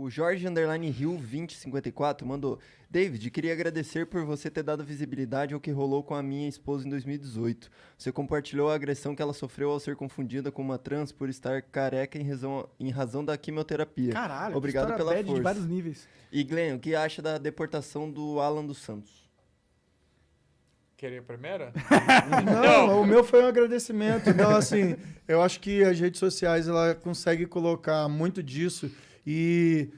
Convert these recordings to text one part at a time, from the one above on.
O Jorge Underline Hill 2054 mandou: David, queria agradecer por você ter dado visibilidade ao que rolou com a minha esposa em 2018. Você compartilhou a agressão que ela sofreu ao ser confundida com uma trans por estar careca em razão da quimioterapia. Caralho, obrigado pela força. de vários níveis. E Glenn, o que acha da deportação do Alan dos Santos? Querer a primeira? Não, o meu foi um agradecimento. Então, assim, eu acho que as redes sociais ela consegue colocar muito disso e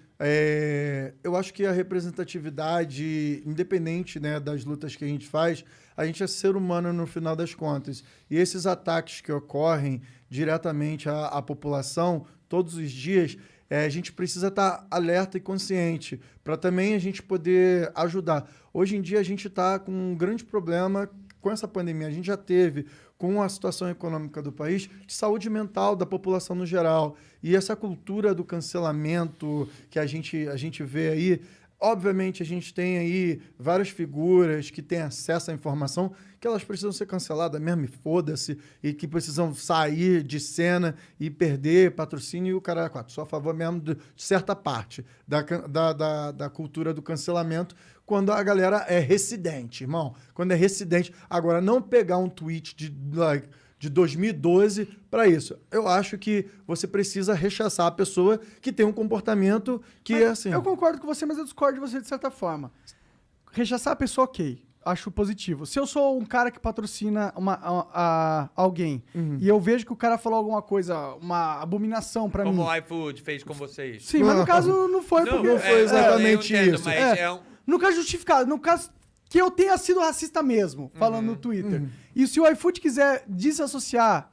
eu acho que a representatividade, independente, né, das lutas que a gente faz, a gente é ser humano no final das contas. E esses ataques que ocorrem diretamente à população todos os dias, a gente precisa estar alerta e consciente para também a gente poder ajudar. Hoje em dia a gente está com um grande problema com essa pandemia. A gente já teve com a situação econômica do país, de saúde mental da população no geral. E essa cultura do cancelamento que a gente vê aí, obviamente a gente tem aí várias figuras que têm acesso à informação que elas precisam ser canceladas mesmo, e foda-se, e que precisam sair de cena e perder patrocínio e o cara, sou a favor mesmo de certa parte da cultura do cancelamento, quando a galera é residente, irmão. Quando é residente. Agora, não pegar um tweet de 2012 para isso. Eu acho que você precisa rechaçar a pessoa que tem um comportamento que é assim. Eu concordo com você, mas eu discordo de você de certa forma. Rechaçar a pessoa, ok. Acho positivo. Se eu sou um cara que patrocina alguém e eu vejo que o cara falou alguma coisa, uma abominação pra mim... Como o iFood fez com vocês. Sim, mas no caso não foi. Não foi exatamente isso. Mas no caso justificado, no caso que eu tenha sido racista mesmo, falando no Twitter. E se o iFood quiser desassociar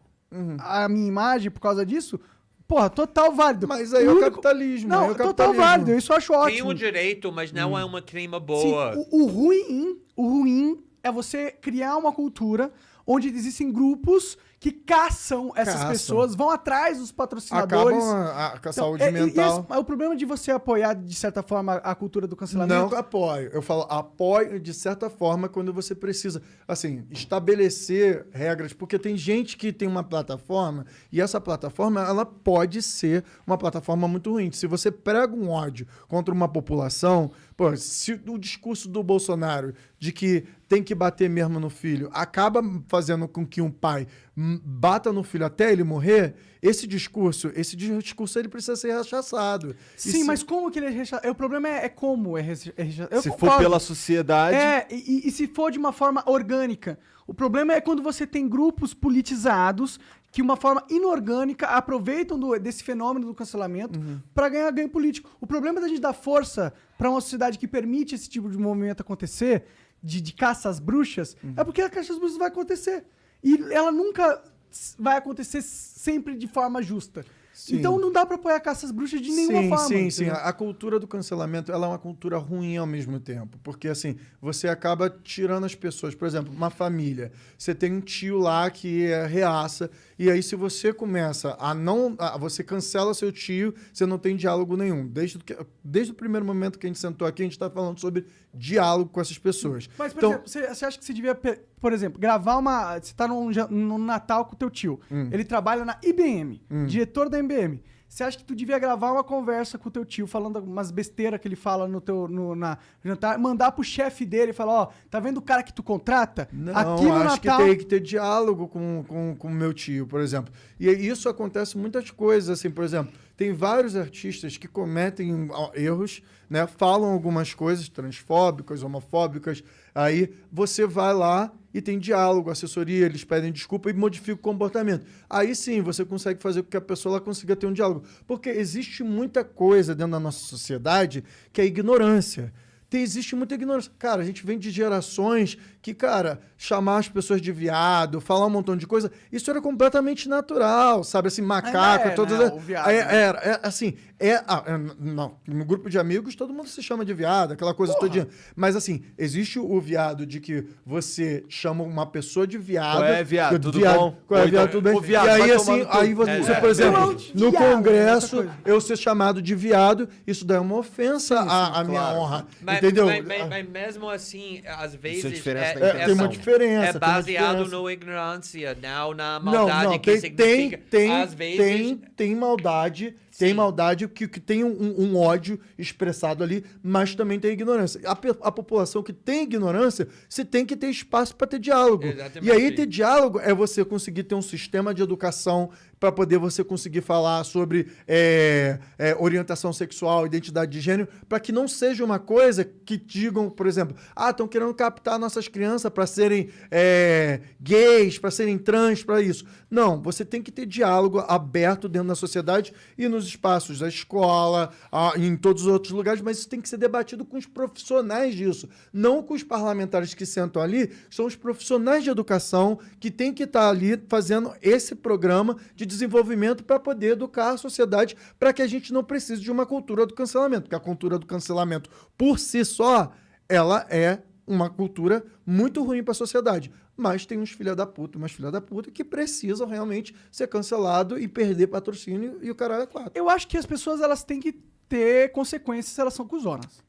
a minha imagem por causa disso, porra, total válido. Mas aí é o capitalismo. Não, total válido. Isso eu acho ótimo. tem um direito, mas não é uma crime boa. Sim, o ruim é você criar uma cultura onde existem grupos que caçam essas pessoas, vão atrás dos patrocinadores. Acabam com a saúde mental. O problema de você apoiar, de certa forma, a cultura do cancelamento... Não apoio. Eu falo apoio de certa forma quando você precisa, assim, estabelecer regras, porque tem gente que tem uma plataforma e essa plataforma, ela pode ser uma plataforma muito ruim. Se você prega um ódio contra uma população, pô, se o discurso do Bolsonaro de que tem que bater mesmo no filho acaba fazendo com que um pai bata no filho até ele morrer, esse discurso ele precisa ser rechaçado. Sim, mas como que ele é rechaçado? O problema é como é rechaçado. Se for pela sociedade... E se for de uma forma orgânica. O problema é quando você tem grupos politizados que, de uma forma inorgânica, aproveitam desse fenômeno do cancelamento para ganhar ganho político. O problema da gente dar força para uma sociedade que permite esse tipo de movimento acontecer, de caça às bruxas, é porque a caça às bruxas vai acontecer. E ela nunca vai acontecer sempre de forma justa. Sim. Então não dá pra apoiar a caça às bruxas de nenhuma forma. Sim. A cultura do cancelamento, ela é uma cultura ruim ao mesmo tempo. Porque, assim, você acaba tirando as pessoas. Por exemplo, uma família. Você tem um tio lá que é reaça. E aí, se você começa você cancela seu tio, você não tem diálogo nenhum. Desde o primeiro momento que a gente sentou aqui, a gente tá falando sobre diálogo com essas pessoas. Mas, por exemplo, você acha que você devia, por exemplo, gravar você tá no Natal com o teu tio. Ele trabalha na IBM, diretor da IBM. Você acha que tu devia gravar uma conversa com o teu tio, falando umas besteiras que ele fala na jantar, mandar pro chefe dele e falar, tá vendo o cara que tu contrata? Não, aqui no acho Natal... que tem que ter diálogo com o meu tio, por exemplo. E isso acontece muitas coisas, assim, por exemplo, tem vários artistas que cometem erros, né, falam algumas coisas transfóbicas, homofóbicas, aí você vai lá e tem diálogo, assessoria, eles pedem desculpa e modificam o comportamento. Aí sim, você consegue fazer com que a pessoa ela consiga ter um diálogo. Porque existe muita coisa dentro da nossa sociedade que é ignorância. Existe muita ignorância. Cara, a gente vem de gerações que, cara, chamar as pessoas de viado, falar um montão de coisa, isso era completamente natural, sabe? Assim, macaco, o viado. No grupo de amigos, todo mundo se chama de viado, aquela coisa todinha. Mas, assim, existe o viado de que você chama uma pessoa de viado. Qual é, viado? Tudo viado, bom? Qual é, viado? Tudo bem? Viado, e aí, vai assim, tomar no aí você, por exemplo, no Congresso, eu ser chamado de viado, isso daí é uma ofensa à minha honra. Entendeu? Mas mesmo assim, às vezes tem uma diferença. É baseado na ignorância, não na maldade que significa. Tem, às vezes, tem maldade. Tem Sim. maldade que tem um ódio expressado ali, mas também tem ignorância. A população que tem ignorância, você tem que ter espaço para ter diálogo. Exatamente. E aí ter diálogo é você conseguir ter um sistema de educação para poder você conseguir falar sobre orientação sexual, identidade de gênero, para que não seja uma coisa que digam, por exemplo, estão querendo captar nossas crianças para serem gays, para serem trans, para isso. Não, você tem que ter diálogo aberto dentro da sociedade e nos espaços da escola, em todos os outros lugares, mas isso tem que ser debatido com os profissionais disso, não com os parlamentares que sentam ali, são os profissionais de educação que têm que estar ali fazendo esse programa de desenvolvimento para poder educar a sociedade, para que a gente não precise de uma cultura do cancelamento, porque a cultura do cancelamento, por si só, ela é uma cultura muito ruim para a sociedade. Mas tem uns filha da puta, umas filha da puta que precisam realmente ser cancelados e perder patrocínio e o caralho é quatro. Eu acho que as pessoas elas têm que ter consequências se elas são cuzonas.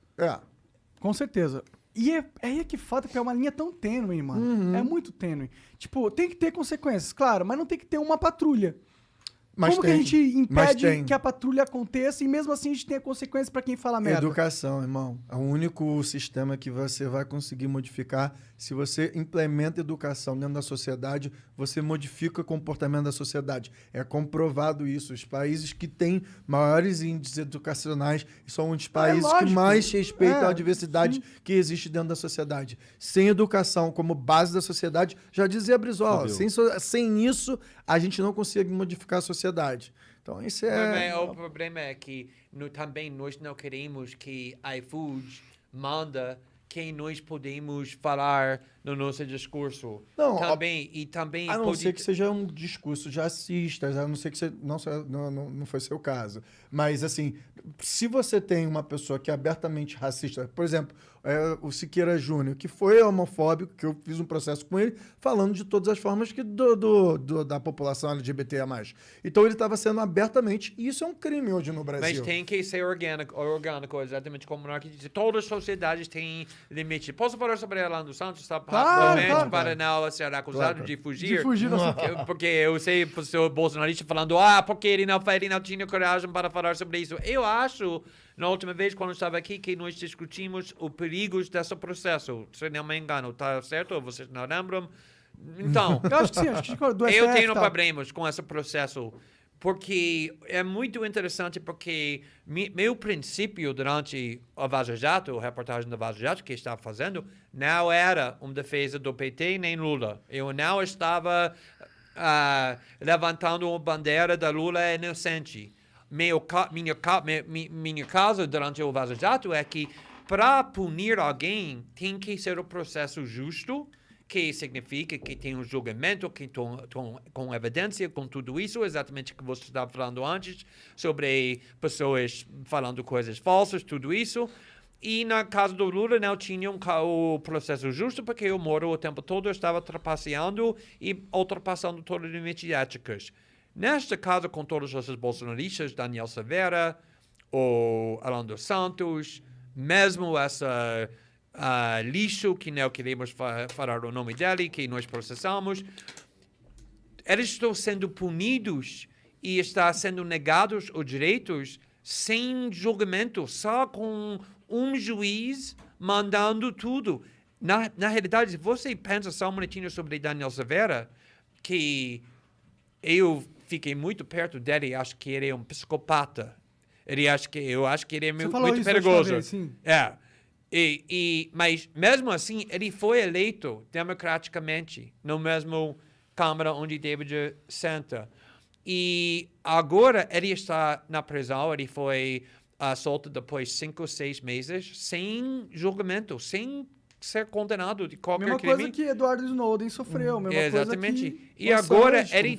Com certeza. E é aí que falta, porque é uma linha tão tênue, mano. É muito tênue. Tipo, tem que ter consequências, claro, mas não tem que ter uma patrulha. Mas Como que a gente impede que a patrulha aconteça e mesmo assim a gente tenha consequências pra quem fala merda? Educação, irmão. É o único sistema que você vai conseguir modificar. Se você implementa educação dentro da sociedade, você modifica o comportamento da sociedade. É comprovado isso. Os países que têm maiores índices educacionais são um dos países que mais respeitam a diversidade que existe dentro da sociedade. Sem educação como base da sociedade, já dizia Brizola, sem isso a gente não consegue modificar a sociedade. Então, isso O problema é que também nós não queremos que a iFood manda quem nós podemos falar no nosso discurso. Não, também a não ser que seja um discurso de racistas, a não ser que você, não foi seu caso. Mas, assim, se você tem uma pessoa que é abertamente racista, por exemplo, o Siqueira Júnior, que foi homofóbico, que eu fiz um processo com ele, falando de todas as formas que da população LGBTI+. Então, ele estava sendo abertamente, e isso é um crime hoje no Brasil. Mas tem que ser orgânico, exatamente como o Monark disse. Todas as sociedades têm limite. Posso falar sobre Orlando Santos? Claro. Para não ser acusado de fugir. De fugir da Porque eu sei o bolsonarista falando, porque ele não tinha coragem para falar sobre isso. Eu acho, na última vez, quando eu estava aqui, que nós discutimos os perigos desse processo. Se não me engano, tá certo? Vocês não lembram? Então, eu acho que sim, acho que eu tenho problemas com esse processo. Porque é muito interessante, porque meu princípio durante a Vaza Jato, a reportagem da Vaza Jato que estava fazendo, não era uma defesa do PT nem Lula. Eu não estava levantando uma bandeira da Lula inocente. Minha causa durante o Vaza Jato é que para punir alguém tem que ser um processo justo, que significa que tem um julgamento, que com evidência, com tudo isso, exatamente o que você estava falando antes, sobre pessoas falando coisas falsas, tudo isso. E na caso do Lula não tinha o processo justo, porque o Moro o tempo todo estava trapaceando e ultrapassando todos os limites éticos. Neste caso, com todos esses bolsonaristas, Daniel Silveira, o Orlando Santos, mesmo essa... lixo, que não queremos falar o nome dele, que nós processamos, eles estão sendo punidos e estão sendo negados os direitos sem julgamento, só com um juiz mandando tudo. Na realidade, se você pensa só um minutinho sobre Daniel Silveira, que eu fiquei muito perto dele, acho que ele é um psicopata. Eu acho que ele é muito perigoso. Vez, sim. Mas, mesmo assim, ele foi eleito democraticamente no mesmo Câmara onde David senta. E agora ele está na prisão, ele foi solto depois de 5 ou 6 meses, sem julgamento, sem ser condenado de qualquer mesma crime. Mesma coisa que Edward Snowden sofreu, mesma exatamente. Coisa que E agora ele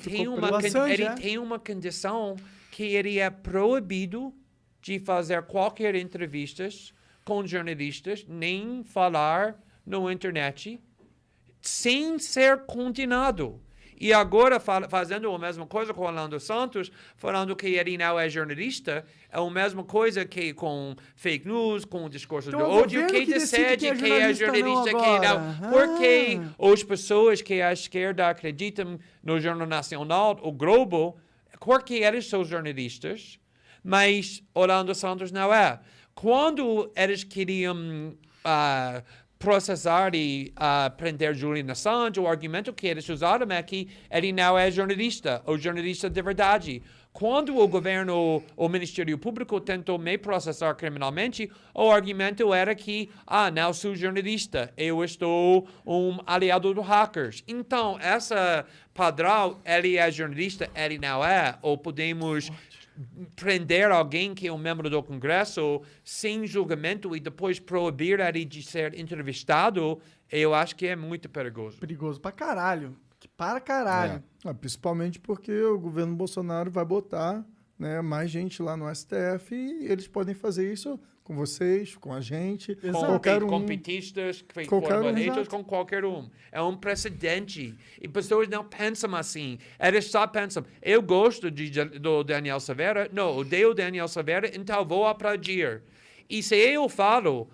Assange, tem uma condição que ele é proibido de fazer qualquer entrevistas com jornalistas, nem falar na internet, sem ser condenado. E agora, fazendo a mesma coisa com o Orlando Santos, falando que ele não é jornalista, é a mesma coisa que com fake news, com o discurso do ódio, que decide quem é jornalista e quem não. Porque as pessoas que a esquerda acreditam no Jornal Nacional, o Globo, porque eles são jornalistas, mas Orlando Santos não é. Quando eles queriam processar e prender Julian Assange, o argumento que eles usaram é que ele não é jornalista, ou jornalista de verdade. Quando o governo, o Ministério Público tentou me processar criminalmente, o argumento era que, não sou jornalista, eu estou um aliado dos hackers. Então, essa padrão, ele é jornalista, ele não é, ou podemos prender alguém que é um membro do Congresso sem julgamento e depois proibir ele de ser entrevistado, eu acho que é muito perigoso. Perigoso pra caralho. Para caralho. Principalmente porque o governo Bolsonaro vai botar, né, mais gente lá no STF e eles podem fazer isso com vocês, com a gente, Com petistas que foram eleitos, com qualquer um. É um precedente. E pessoas não pensam assim. Eles só pensam, eu gosto do Daniel Silveira, não, odeio o Daniel Silveira, então vou aplaudir. E se eu falo,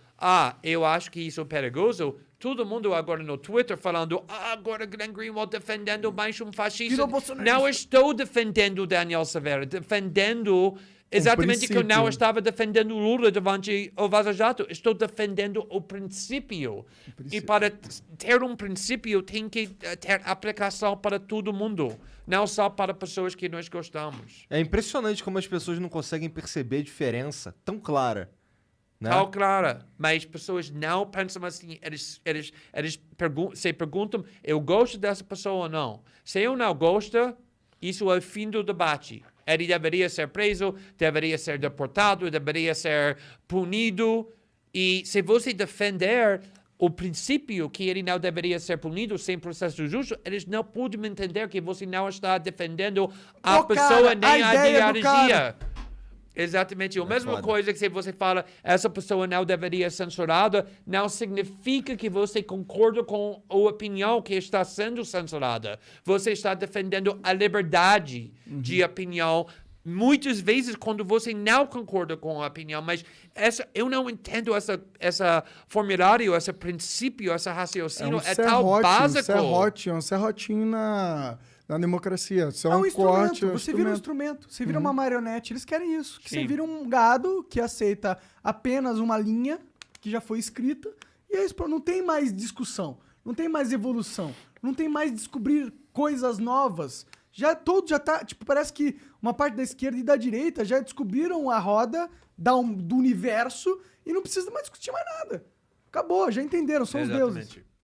eu acho que isso é perigoso, todo mundo agora no Twitter falando, agora Glenn Greenwald defendendo mais um fascista. Não estou defendendo o Daniel Silveira, defendendo exatamente que eu não estava defendendo o Lula durante o Vaza Jato. Estou defendendo o princípio. E para ter um princípio tem que ter aplicação para todo mundo, não só para pessoas que nós gostamos. É impressionante como as pessoas não conseguem perceber a diferença tão clara. Né? Tal clara, mas pessoas não pensam assim, eles se perguntam, eu gosto dessa pessoa ou não? Se eu não gosto, isso é o fim do debate. Ele deveria ser preso, deveria ser deportado, deveria ser punido, e se você defender o princípio que ele não deveria ser punido sem processo justo, eles não podem entender que você não está defendendo a pessoa nem a ideologia. Exatamente. A mesma coisa que se você fala essa pessoa não deveria ser censurada, não significa que você concorda com a opinião que está sendo censurada. Você está defendendo a liberdade de opinião. Muitas vezes, quando você não concorda com a opinião, mas eu não entendo essa formulário, esse princípio, esse raciocínio, tão básico. É um serrotinho na democracia. Isso é um instrumento. corte. Você vira um instrumento. Você vira uma marionete. Eles querem isso. Que você vira um gado que aceita apenas uma linha que já foi escrita. E é isso. Não tem mais discussão. Não tem mais evolução. Não tem mais descobrir coisas novas. Já tá... Tipo, parece que uma parte da esquerda e da direita já descobriram a roda do universo e não precisa mais discutir mais nada. Acabou. Já entenderam. São os deuses.